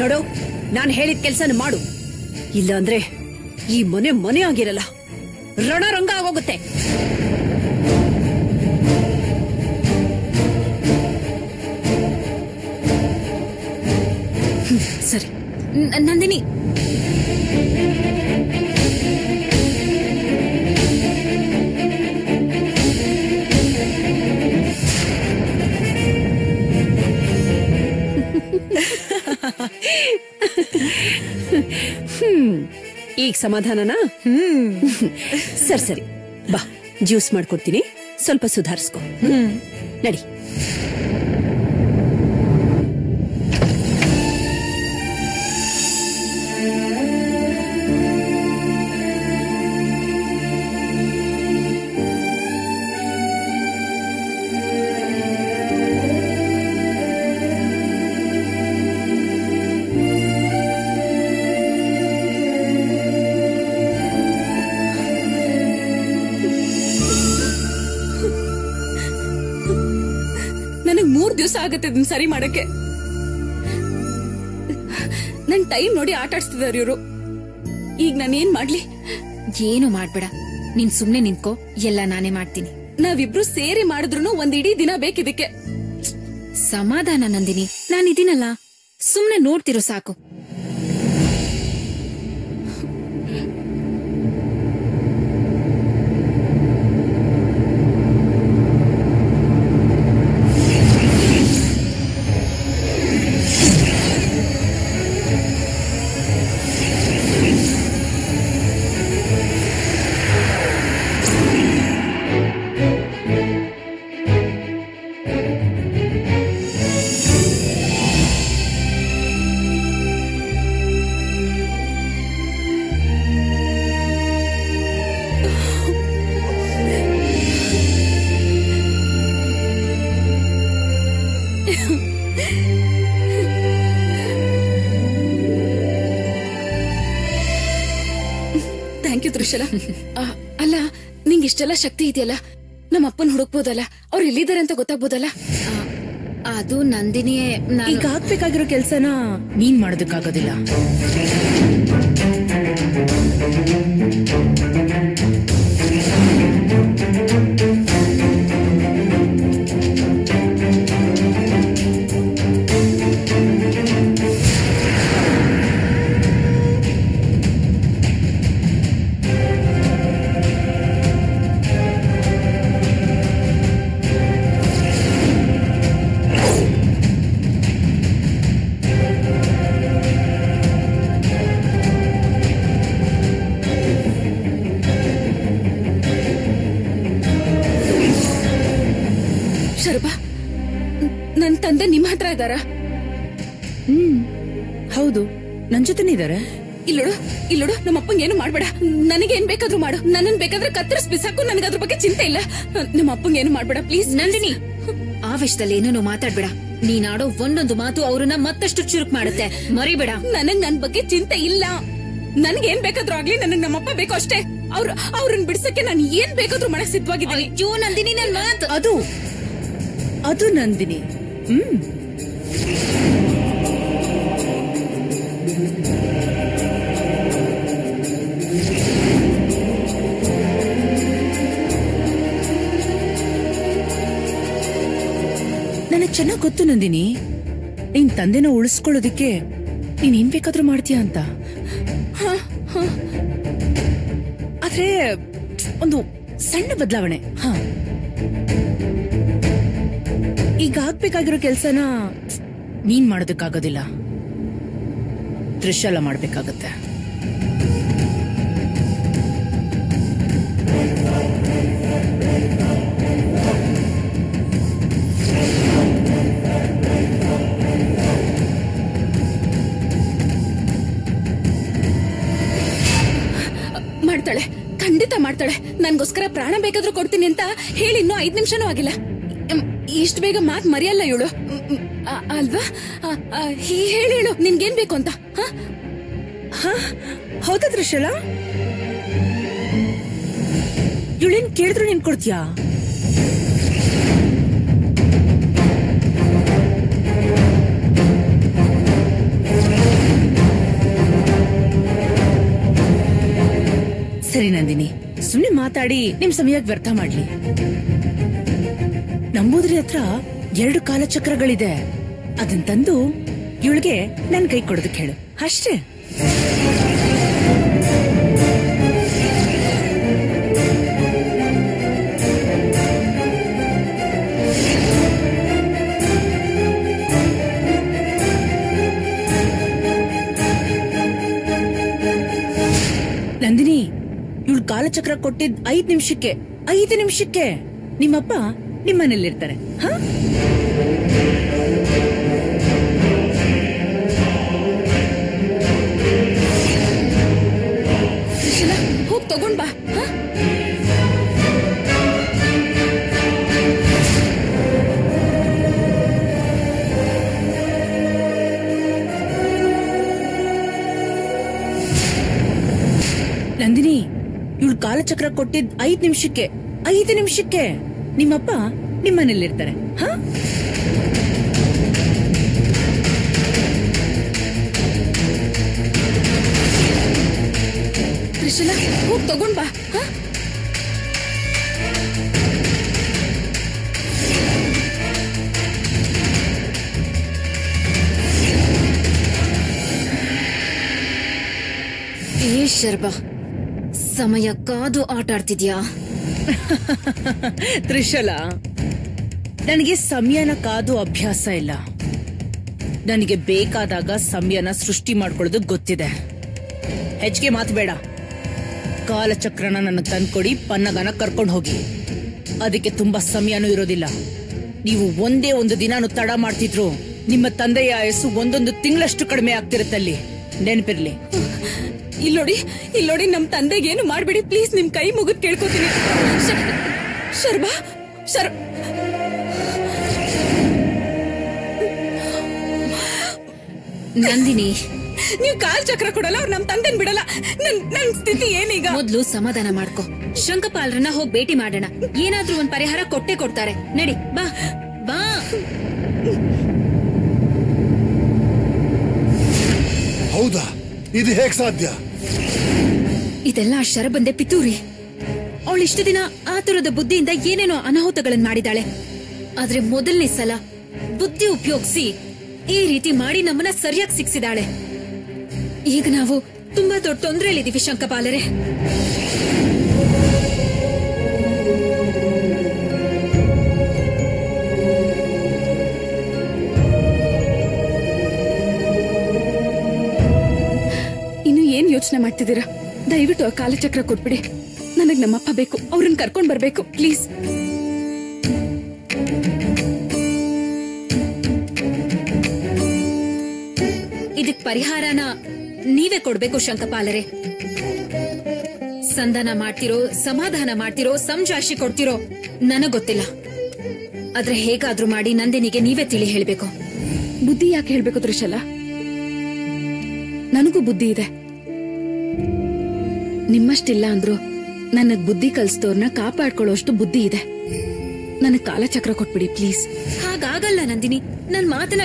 ನೋಡು, ನಾನ್ ಹೇಳಿದ ಕೆಲ್ಸನ ಮಾಡು, ಇಲ್ಲ ಅಂದ್ರೆ ಈ ಮನೆ ಆಗಿರಲ್ಲ, ರಣರಂಗ ಆಗೋಗುತ್ತೆ. ಸರಿ ನಂದಿನಿ, ಈಗ ಸಮಾಧಾನನಾ? ಸರಿ ಬಾ, ಜ್ಯೂಸ್ ಮಾಡ್ಕೊಡ್ತೀನಿ, ಸ್ವಲ್ಪ ಸುಧಾರಿಸ್ಕೊ. ನಡಿ. ನನಗ್ 3 ದಿವಸ ಆಗತ್ತೆ ಇದನ್ನ ಸರಿ ಮಾಡಕ್ಕೆ. ನನ್ ಟೈಮ್ ನೋಡಿ ಆಟ ಆಡ್ಸ್ತಿದಾರ ಇವ್ರು. ಈಗ ನಾನೇನ್ ಮಾಡ್ಲಿ? ಏನು ಮಾಡ್ಬೇಡ, ನೀನ್ ಸುಮ್ನೆ ನಿಂತ್ಕೋ, ಎಲ್ಲ ನಾನೇ ಮಾಡ್ತೀನಿ. ನಾವಿಬ್ರು ಸೇರಿ ಮಾಡಿದ್ರು ಒಂದ್ ಇಡೀ ದಿನ ಬೇಕಿದಕ್ಕೆ. ಸಮಾಧಾನ ನಂದಿನಿ, ನಾನಿದ್ದೀನಲ್ಲ, ಸುಮ್ನೆ ನೋಡ್ತಿರೋ ಸಾಕು. Thank you Trishala. ಅಲ್ಲ, ನಿಂಗೆ ಇಷ್ಟೆಲ್ಲ ಶಕ್ತಿ ಇದೆಯಲ್ಲ, ನಮ್ಮ ಅಪ್ಪನ್ ಹುಡುಕ್ಬೋದಲ್ಲ, ಅವ್ರು ಎಲ್ಲಿದ್ದಾರೆ ಅಂತ ಗೊತ್ತಾಗ್ಬೋದಲ್ಲ? ಅದು ನಂದಿನಿಯೇ. ಈಗ ಆಗ್ಬೇಕಾಗಿರೋ ಕೆಲ್ಸನ ನೀನ್ ಮಾಡೋದಕ್ಕಾಗೋದಿಲ್ಲ. ಶರ್ಬಾ, ನನ್ ತಂದೆ ನಿಮ್ ಹತ್ರ ಇದ್ದಾರಾ? ಹೌದು, ನನ್ ಜೊತೆನೇ ಇದಾರೆ. ಇಲ್ಲೋಡು, ನಮ್ಮ ಅಪ್ಪಂಗೆ ಏನು ಮಾಡ್ಬೇಡ. ನನಗೇನ್ ಬೇಕಾದ್ರೂ ಮಾಡು, ನನ್ನನ್ ಬೇಕಾದ್ರೆ ಕತ್ತರಿಸ್ ಬಿಸಾಕು, ನನಗೆ ಅದ್ರ ಬಗ್ಗೆ ಚಿಂತೆ ಇಲ್ಲ. ನಮ್ಮ ಅಪ್ಪಂಗೆ ಏನು ಮಾಡ್ಬೇಡ ಪ್ಲೀಸ್. ನಂದಿನಿ, ಆವೇಶದಲ್ಲಿ ಏನೇನೋ ಮಾತಾಡ್ಬೇಡ. ನೀನಾಡೋ ಒಂದೊಂದು ಮಾತು ಅವ್ರನ್ನ ಮತ್ತಷ್ಟು ಚುರುಕ್ ಮಾಡುತ್ತೆ, ಮರಿಬೇಡ. ನನಗ್ ನನ್ ಬಗ್ಗೆ ಚಿಂತೆ ಇಲ್ಲ. ನನ್ಗೇನ್ ಬೇಕಾದ್ರೂ ಆಗ್ಲಿ, ನನಗ್ ನಮ್ಮಪ್ಪ ಬೇಕು ಅಷ್ಟೇ. ಅವ್ರನ್ನ ಬಿಡ್ಸಕ್ಕೆ ನಾನು ಏನ್ ಬೇಕಾದ್ರೂ ಮಾಡಕ್ ಸಿದ್ಧವಾಗಿದ್ದೀನಿ. ಅಯ್ಯೋ ನಂದಿನಿ, ನನ್ ಮಾತು ಅದು ನಂದಿನಿ. ನನಗ್ ಚೆನ್ನಾಗ್ ಗೊತ್ತು ನಂದಿನಿ, ನಿನ್ ತಂದೆನ ಉಳಿಸ್ಕೊಳ್ಳೋದಿಕ್ಕೆ ನೀನ್ ಏನ್ ಬೇಕಾದ್ರೂ ಮಾಡ್ತೀಯ ಅಂತ. ಆದ್ರೆ ಒಂದು ಸಣ್ಣ ಬದಲಾವಣೆ. ಈಗ ಆಗ್ಬೇಕಾಗಿರೋ ಕೆಲ್ಸನ ನೀನ್ ಮಾಡೋದಕ್ಕಾಗೋದಿಲ್ಲ, ತ್ರಿಶಾಲ ಮಾಡ್ಬೇಕಾಗತ್ತೆ. ಮಾಡ್ತಾಳೆ, ಖಂಡಿತ ಮಾಡ್ತಾಳೆ. ನನ್ಗೋಸ್ಕರ ಪ್ರಾಣ ಬೇಕಾದ್ರೂ ಕೊಡ್ತೀನಿ ಅಂತ ಹೇಳಿ ಇನ್ನೂ 5 ನಿಮಿಷನೂ ಆಗಿಲ್ಲ. ಇಷ್ಟು ಬೇಗ ಮಾತ್ ಮರೆಯಲ್ಲ ಇವಳು, ಅಲ್ವಾ? ಹೇಳು, ನಿನ್ಗೇನ್ ಬೇಕು ಅಂತ. ಹೌದಾ ತ್ರಿಶಾಲ? ಇವಳೇನ್ ಕೇಳಿದ್ರು ನೀನ್ ಕೊಡ್ತೀಯಾ? ಮಾತಾಡಿ ನಿಮ್ ಸಮಯಕ್ಕೆ ವ್ಯರ್ಥ ಮಾಡ್ಲಿ. ನಂಬೂದ್ರಿ ಹತ್ರ 2 ಕಾಲಚಕ್ರಗಳಿದೆ. ಅದನ್ ತಂದು ಇವಳಿಗೆ ನನ್ ಕೈ ಕೊಡೋದಕ್ಕೆ ಹೇಳು ಅಷ್ಟೇ. ನಂದಿನಿ, ಇವಳು ಕಾಲಚಕ್ರ ಕೊಟ್ಟಿದ್ 5 ನಿಮಿಷಕ್ಕೆ ನಿಮ್ಮಪ್ಪ ನಿಮ್ಮನೇಲಿರ್ತಾರೆ. ಹ ಹೋಗ್ ತಗೊಂಡ್ ಬಾ. ನಂದಿನಿ, ಇವಳು ಕಾಲಚಕ್ರ ಕೊಟ್ಟಿದ್ 5 ನಿಮಿಷಕ್ಕೆ ನಿಮ್ಮಪ್ಪ ನಿಮ್ಮನೇಲಿರ್ತಾರೆ. ಹ ತ್ರಿಶಲ, ಹೋಗ್ ತಗೊಂಡ್ ಬಾ. ಏ ಶರ್ಬಾ, ಸಮಯ ಕಾದು ಆಟ ಆಡ್ತಿದ್ಯಾ? ತ್ರಿಶಲ, ನನಗೆ ಸಮಯನ ಕಾದು ಅಭ್ಯಾಸ ಇಲ್ಲ. ನನಗೆ ಬೇಕಾದಾಗ ಸಮಯನ ಸೃಷ್ಟಿ ಮಾಡ್ಕೊಳ್ಳೋದು ಗೊತ್ತಿದೆ. ಹೆಚ್ಚಿಗೆ ಮಾತು ಬೇಡ. ಕಾಲಚಕ್ರನ ನನಗೆ ತಂದ್ಕೊಡಿ, ಪನ್ನಗನ ಕರ್ಕೊಂಡು ಹೋಗಿ. ಅದಕ್ಕೆ ತುಂಬಾ ಸಮಯನೂ ಇರೋದಿಲ್ಲ. ನೀವು ಒಂದೇ ಒಂದು ದಿನಾನು ತಡ ಮಾಡ್ತಿದ್ರು ನಿಮ್ಮ ತಂದೆಯ ಆಯಸ್ಸು 1 ತಿಂಗಳಷ್ಟು ಕಡಿಮೆ ಆಗ್ತಿರುತ್ತಲ್ಲಿ, ನೆನಪಿರ್ಲಿ. ಇಲ್ಲೋಡಿ, ನಮ್ ತಂದೆಗೇನು ಮಾಡ್ಬೇಡಿ ಪ್ಲೀಸ್. ನಿಮ್ ಕೈ ಮುಗಿದ್ ಕೇಳ್ಕೊತೀನಿ. ಶರ್ಬಾ, ನಂದಿನಿ, ನೀವ್ ಕಾಲ್ ಚಕ್ರ ಕೊಡಲ್ಲ, ಅವ್ರು ನಮ್ ತಂದೆನ್ ಬಿಡಲ್ಲ. ನನ್ ಸ್ಥಿತಿ ಏನೀಗ? ಮೊದ್ಲು ಸಮಾಧಾನ ಮಾಡ್ಕೊ. ಶಂಕಪಾಲರನ್ನ ಹೋಗಿ ಭೇಟಿ ಮಾಡೋಣ. ಏನಾದ್ರೂ ಒಂದ್ ಪರಿಹಾರ ಕೊಟ್ಟೆ ಕೊಡ್ತಾರೆ. ನಡಿ, ಬಾ ಬಾ. ಹೌದಾ? ಇದು ಹೇಗ್ ಸಾಧ್ಯ? ಇದೆಲ್ಲ ಶರಬಂದೆ ಪಿತೂರಿ. ಅವಳು ಇಷ್ಟು ದಿನ ಆತುರದ ಬುದ್ಧಿಯಿಂದ ಏನೇನೋ ಅನಾಹುತಗಳನ್ನ ಮಾಡಿದಾಳೆ. ಆದ್ರೆ ಮೊದಲನೇ ಸಲ ಬುದ್ಧಿ ಉಪಯೋಗಿಸಿ ಈ ರೀತಿ ಮಾಡಿ ನಮ್ಮನ್ನ ಸರಿಯಾಗಿ ಸಿಕ್ಸಿದಾಳೆ. ಈಗ ನಾವು ತುಂಬಾ ದೊಡ್ಡ ತೊಂದರೆಯಲ್ಲಿದ್ದೀವಿ ಶಂಕಪಾಲರೇ. ಇನ್ನು ಏನ್ ಯೋಚನೆ ಮಾಡ್ತಿದ್ದೀರಾ? ದಯವಿಟ್ಟು ಆ ಕಾಲಚಕ್ರ ಕೊಟ್ಬಿಡಿ. ನನಗ್ ನಮ್ಮಪ್ಪ ಬೇಕು, ಅವ್ರನ್ನ ಕರ್ಕೊಂಡ್ ಬರ್ಬೇಕು ಪ್ಲೀಸ್. ಇದಕ್ ಪರಿಹಾರನ ನೀವೇ ಕೊಡ್ಬೇಕು ಶಂಕಪಾಲರೇ. ಸಂಧಾನ ಮಾಡ್ತಿರೋ, ಸಮಾಧಾನ ಮಾಡ್ತಿರೋ, ಸಮಜಾಯಿಷಿ ಕೊಡ್ತಿರೋ ನನಗ್ ಗೊತ್ತಿಲ್ಲ. ಆದ್ರೆ ಹೇಗಾದ್ರೂ ಮಾಡಿ ನಂದಿನಿಗೆ ನೀವೇ ತಿಳಿ ಹೇಳ್ಬೇಕು. ಬುದ್ಧಿ ಯಾಕೆ ಹೇಳ್ಬೇಕು ತ್ರಿಶಲ? ನನಗೂ ಬುದ್ಧಿ ಇದೆ. ನಿಮ್ಮಷ್ಟಿಲ್ಲ ಅಂದ್ರು ನನಗ್ ಬುದ್ಧಿ ಕಲಿಸಿದವ್ರನ್ನ ಕಾಪಾಡ್ಕೊಳ್ಳೋಷ್ಟು ಬುದ್ಧಿ ಇದೆ. ನನಗ್ ಕಾಲಚಕ್ರ ಕೊಟ್ಬಿಡಿ ಪ್ಲೀಸ್. ಹಾಗಾಗಲ್ಲ ನಂದಿನಿ, ನನ್ ಮಾತನ್ನ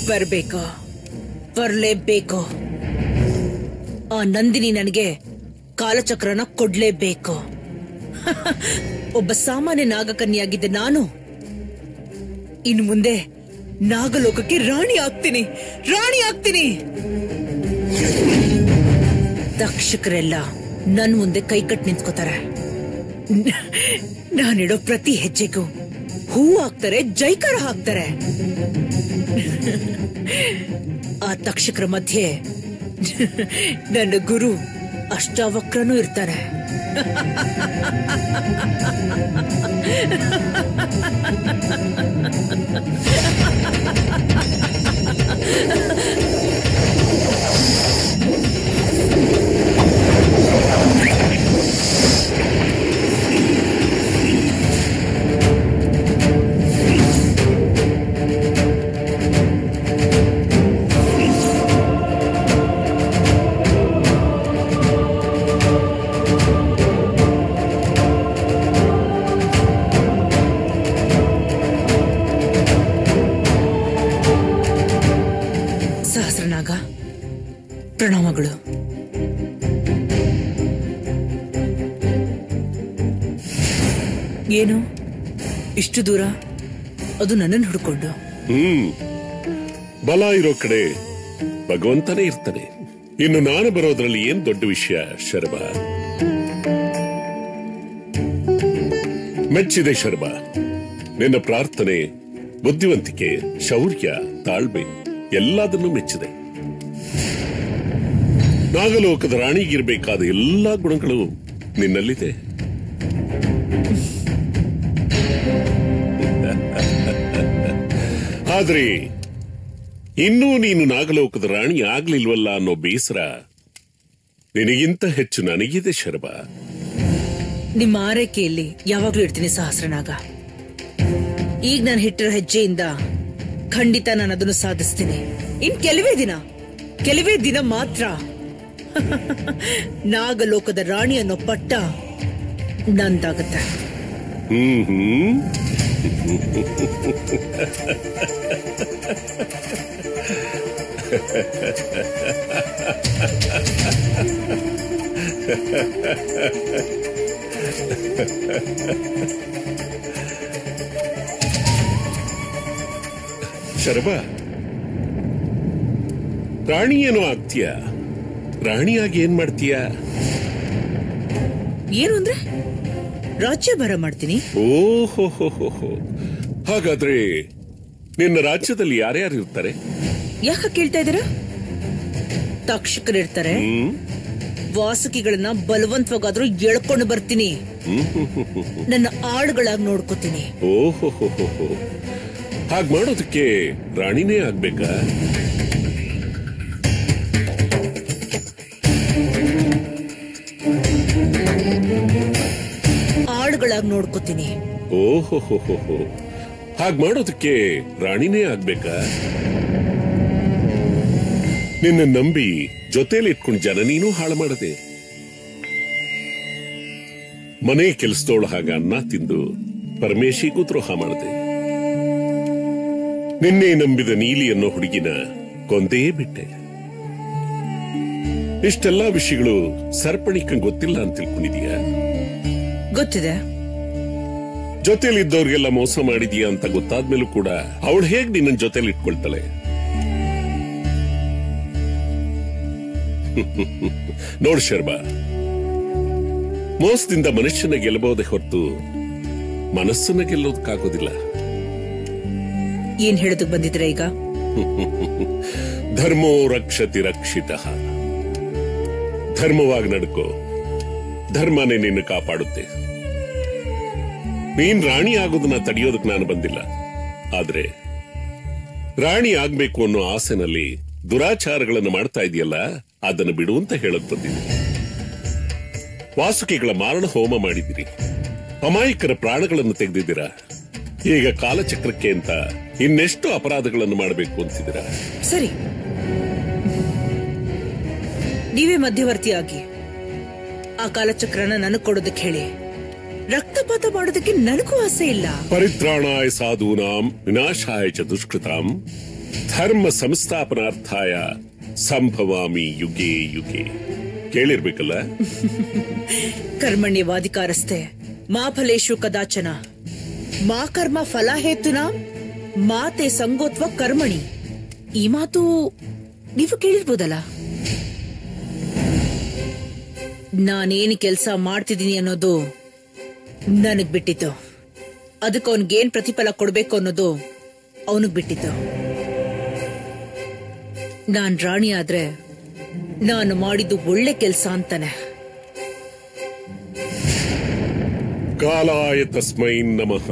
ಬರ್ಬೇಕು, ಬರ್ಲೇಬೇಕು. ಆ ನಂದಿನಿ ನನಗೆ ಕಾಲಚಕ್ರನ ಕೊಡ್ಲೇಬೇಕು. ಒಬ್ಬ ಸಾಮಾನ್ಯ ನಾಗಕನ್ಯಾಗಿದ್ದ ನಾನು ಇನ್ನು ಮುಂದೆ ನಾಗಲೋಕಕ್ಕೆ ರಾಣಿ ಆಗ್ತೀನಿ. ತಕ್ಷಕರೆಲ್ಲ ನನ್ ಮುಂದೆ ಕೈಕಟ್ ನಿಂತ್ಕೋತಾರೆ. ನಾನಿಡೋ ಪ್ರತಿ ಹೆಜ್ಜೆಗೂ ಹೂ ಹಾಕ್ತಾರೆ, ಜೈಕಾರ ಹಾಕ್ತಾರೆ. ಆ ತಕ್ಷಕರ ಮಧ್ಯೆ ನನ್ನ ಗುರು ಅಷ್ಟಾವಕ್ರನೂ ಇರ್ತಾರೆ. ಸಹಸ್ರನಾಗ, ಪ್ರಣಾಮಗಳು. ಏನು ಇಷ್ಟು ದೂರ, ಅದು ನನ್ನನ್ನು ಹುಡ್ಕೊಂಡು? ಬಲ ಇರೋ ಕಡೆ ಭಗವಂತನೇ ಇರ್ತಾನೆ. ಇನ್ನು ನಾನು ಬರೋದ್ರಲ್ಲಿ ಏನ್ ದೊಡ್ಡ ವಿಷಯ ಶರ್ಮ. ಮೆಚ್ಚಿದೆ ಶರ್ಮ, ನಿನ್ನ ಪ್ರಾರ್ಥನೆ, ಬುದ್ಧಿವಂತಿಕೆ, ಶೌರ್ಯ, ತಾಳ್ಮೆ ಎಲ್ಲದನ್ನೂ ಮೆಚ್ಚಿದೆ. ನಾಗಲೋಕದ ರಾಣಿಗಿರ್ಬೇಕಾದ ಎಲ್ಲಾ ಗುಣಗಳು ನಿನ್ನಲ್ಲಿದೆ. ಆದ್ರೆ ಇನ್ನೂ ನೀನು ನಾಗಲೋಕದ ರಾಣಿ ಆಗ್ಲಿಲ್ವಲ್ಲ ಅನ್ನೋ ಬೇಸರ ನಿನಗಿಂತ ಹೆಚ್ಚು ನನಗಿದೆ ಶರ್ಮ. ನಿಮ್ಮ ಆರೈಕೆಯಲ್ಲಿ ಯಾವಾಗ್ಲೂ ಇರ್ತೀನಿ ಸಹಸ್ರನಾಗ. ಈಗ ನಾನು ಹಿಟ್ಟಿರೋ ಹೆಜ್ಜೆಯಿಂದ ಖಂಡಿತ ನಾನು ಅದನ್ನು ಸಾಧಿಸ್ತೀನಿ. ಇನ್ ಕೆಲವೇ ದಿನ ಮಾತ್ರ ನಾಗಲೋಕದ ರಾಣಿ ಅನ್ನೋ ಪಟ್ಟ ನಂದಾಗತ್ತೆ. ಶರ್ಮ, ರಾಣಿ ಏನೋ ಆಗ್ತೀಯ, ರಾಣಿಯಾಗಿ ಏನ್ ಮಾಡ್ತೀಯ? ಏನು ಅಂದ್ರೆ ರಾಜ್ಯಭಾರ ಮಾಡ್ತೀನಿ. ಓಹೋ, ಹಾಗಾದ್ರೆ ನಿನ್ನ ರಾಜ್ಯದಲ್ಲಿ ಯಾರ್ಯಾರು ಇರ್ತಾರೆ? ಯಾಕ ಕೇಳ್ತಾ ಇದ್ದೀರಾ? ತಕ್ಷಕರಿರ್ತಾರೆ, ವಾಸುಕಿಗಳನ್ನ ಬಲವಂತವಾಗಾದ್ರೂ ಎಳ್ಕೊಂಡು ಬರ್ತೀನಿ, ನನ್ನ ಆಳುಗಳಾಗಿ ನೋಡ್ಕೋತೀನಿ. ಓಹೋ, ಹಾಗ್ ಮಾಡೋದಕ್ಕೆ ರಾಣಿನೇ ಆಗ್ಬೇಕಾ? ಆಳುಗಳಾಗಿ ನೋಡ್ಕೋತೀನಿ. ಓಹೋ, ಹಾಗ್ ಮಾಡೋದಕ್ಕೆ ರಾಣಿನೇ ಆಗ್ಬೇಕಾ? ನಿನ್ನ ನಂಬಿ ಜೊತೆಲಿ ಇಟ್ಕೊಂಡು ಜನ ನೀನು ಹಾಳು ಮಾಡದೆ, ಮನೆ ಕೆಲಸದೋಳ ಹಾಗ ಅನ್ನ ತಿಂದು ಪರಮೇಶಿಗೂ ದ್ರೋಹ ಮಾಡದೆ, ನಿನ್ನೆ ನಂಬಿದ ನೀಲಿ ಅನ್ನೋ ಹುಡುಗಿನ ಕೊಂದೇ ಬಿಟ್ಟೆ. ಇಷ್ಟೆಲ್ಲಾ ವಿಷಯಗಳು ಸರ್ಪಣಿಕಂಗ್ ಗೊತ್ತಿಲ್ಲ ಅಂತ ತಿಳ್ಕೊಂಡಿದೀಯ? ಗೊತ್ತಿದೆ. ಜೊತೆಲಿದ್ದವ್ರಿಗೆಲ್ಲ ಮೋಸ ಮಾಡಿದೀಯ ಅಂತ ಗೊತ್ತಾದ್ಮೇಲೂ ಕೂಡ ಅವಳು ಹೇಗ್ ನಿನ್ನ ಜೊತೆಲಿ ಇಟ್ಕೊಳ್ತಾಳೆ? ನೋಡ್ ಶರ್ಮಾ, ಮೋಸದಿಂದ ಮನುಷ್ಯನ ಗೆಲ್ಲಬಹುದೇ ಹೊರತು ಮನಸ್ಸನ್ನ ಗೆಲ್ಲೋದಕ್ಕಾಗೋದಿಲ್ಲ. ಏನ್ ಹೇಳೋದಕ್ ಬಂದಿದ್ರೆ ಈಗ? ಧರ್ಮೋ ರಕ್ಷತಿ ರಕ್ಷಿತಃ. ಧರ್ಮವಾಗಿ ನಡ್ಕೋ, ಧರ್ಮನೇ ನಿನ್ನ ಕಾಪಾಡುತ್ತೆ. ನೀನ್ ರಾಣಿ ಆಗೋದನ್ನ ತಡೆಯೋದಕ್ಕೆ ನಾನು ಬಂದಿಲ್ಲ. ಆದ್ರೆ ರಾಣಿ ಆಗ್ಬೇಕು ಅನ್ನೋ ಆಸೆನಲ್ಲಿ ದುರಾಚಾರಗಳನ್ನು ಮಾಡ್ತಾ ಇದೆಯಲ್ಲ, ಅದನ್ನು ಬಿಡು ಅಂತ ಹೇಳಕ್ ಬಂದಿದ್ದೀನಿ. ವಾಸುಕಿಗಳ ಮಾರಣ ಹೋಮ ಮಾಡಿದಿರಿ, ಅಮಾಯಕರ ಪ್ರಾಣಗಳನ್ನು ತೆಗೆದಿದ್ದೀರಾ. ಈಗ ಕಾಲಚಕ್ರಕ್ಕೆ ಅಂತ ಇನ್ನೆಷ್ಟು ಅಪರಾಧಗಳನ್ನು ಮಾಡಬೇಕು ಅಂತಿದ್ದೀರಾ? ಸರಿ, ನೀವೇ ಮಧ್ಯವರ್ತಿಯಾಗಿ ಆ ಕಾಲಚಕ್ರನ ನನಗ್ ಕೊಡೋದಕ್ಕೆ ಹೇಳಿ. ರಕ್ತಪಾತ ಮಾಡೋದಕ್ಕೆ ನನಗೂ ಆಸೆ ಇಲ್ಲ. ಪರಿತ್ರಾಣಾಯ ಸಾಧೂನಾಂ ವಿನಾಶಾಯ ಚ ದುಷ್ಕೃತಾಂ ಧರ್ಮ ಸಂಸ್ಥಾಪನಾರ್ಥಾಯ ಸಂಭವಾಮಿ ಯುಗೆ ಯುಗೆ. ಕೇಳಿರ್ಬೇಕಲ್ಲ? ಕರ್ಮಣ್ಯವಾಧಿಕಾರಸ್ಥೆ ಮಾ ಫಲೇಶು ಕದಾಚನ ಮಾ ಕರ್ಮ ಫಲ ಹೇತುನಾ ಮಾತೆ ಸಂಗೋತ್ವ ಕರ್ಮಣಿ. ಈ ಮಾತು ನೀವು ಕೇಳಿರ್ಬೋದಲ್ಲ. ನಾನೇನು ಕೆಲಸ ಮಾಡ್ತಿದ್ದೀನಿ ಅನ್ನೋದು ನನಗ್ ಬಿಟ್ಟಿತ್ತು. ಅದಕ್ಕೆ ಅವನ್ಗೇನ್ ಪ್ರತಿಫಲ ಕೊಡ್ಬೇಕು ಅನ್ನೋದು ಅವನಿಗ್ ಬಿಟ್ಟಿತ್ತು. ನಾನ್ ರಾಣಿ ಆದ್ರೆ ನಾನು ಮಾಡಿದ್ದು ಒಳ್ಳೆ ಕೆಲಸ ಅಂತಾನೆ. ಕಾಲಾಯ ತಸ್ಮೈ ನಮಃ.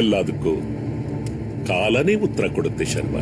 ಎಲ್ಲದಕ್ಕೂ ಕಾಲನೇ ಉತ್ತರ ಕೊಡುತ್ತೆ ಶರ್ಮ.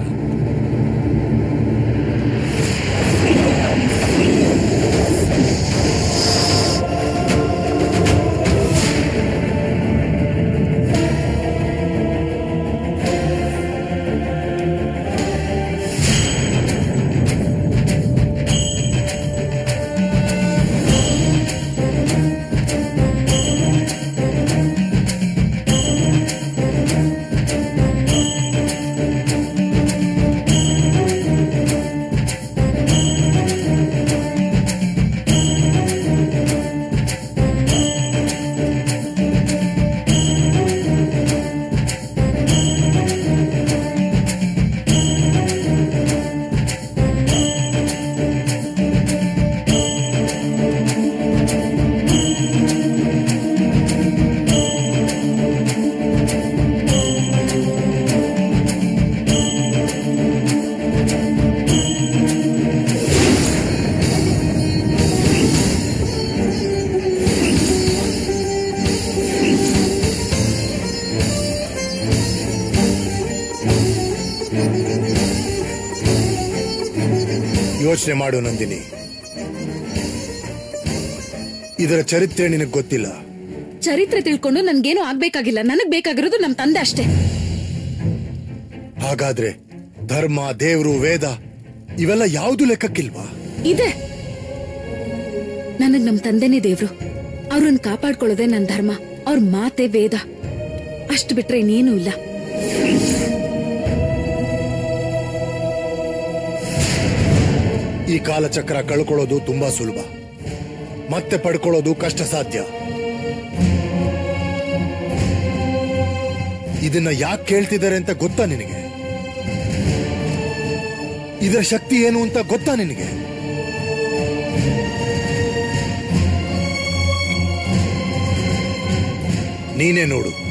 ಯೋಚನೆ ಮಾಡು ನಂದಿನಿ. ಇದರ ಚರಿತ್ರೆ ನಿನಗೆ ಗೊತ್ತಿಲ್ಲ. ಚರಿತ್ರೆ ತಿಳ್ಕೊಂಡು ನನ್ಗೇನು ಆಗ್ಬೇಕಾಗಿಲ್ಲ. ನನಗ್ ಬೇಕಾಗಿರೋದು ನಮ್ ತಂದೆ ಅಷ್ಟೇ. ಹಾಗಾದ್ರೆ ಧರ್ಮ, ದೇವ್ರು, ವೇದ ಇವೆಲ್ಲ ಯಾವುದು ಲೆಕ್ಕಕ್ಕಿಲ್ವಾ? ಇದೆ. ನನಗ್ ನಮ್ ತಂದೆನೇ ದೇವ್ರು. ಅವ್ರನ್ನ ಕಾಪಾಡ್ಕೊಳ್ಳೋದೇ ನನ್ ಧರ್ಮ. ಅವ್ರ ಮಾತೆ ವೇದ. ಅಷ್ಟು ಬಿಟ್ರೆ ಇನ್ನೇನು ಇಲ್ಲ. ಈ ಕಾಲಚಕ್ರ ಕಳ್ಕೊಳ್ಳೋದು ತುಂಬಾ ಸುಲಭ, ಮತ್ತೆ ಪಡ್ಕೊಳ್ಳೋದು ಕಷ್ಟ ಸಾಧ್ಯ. ಇದನ್ನ ಯಾಕೆ ಕೇಳ್ತಿದ್ದಾರೆ ಅಂತ ಗೊತ್ತಾ ನಿನಗೆ? ಇದರ ಶಕ್ತಿ ಏನು ಅಂತ ಗೊತ್ತಾ ನಿನಗೆ? ನೀನೇ ನೋಡು.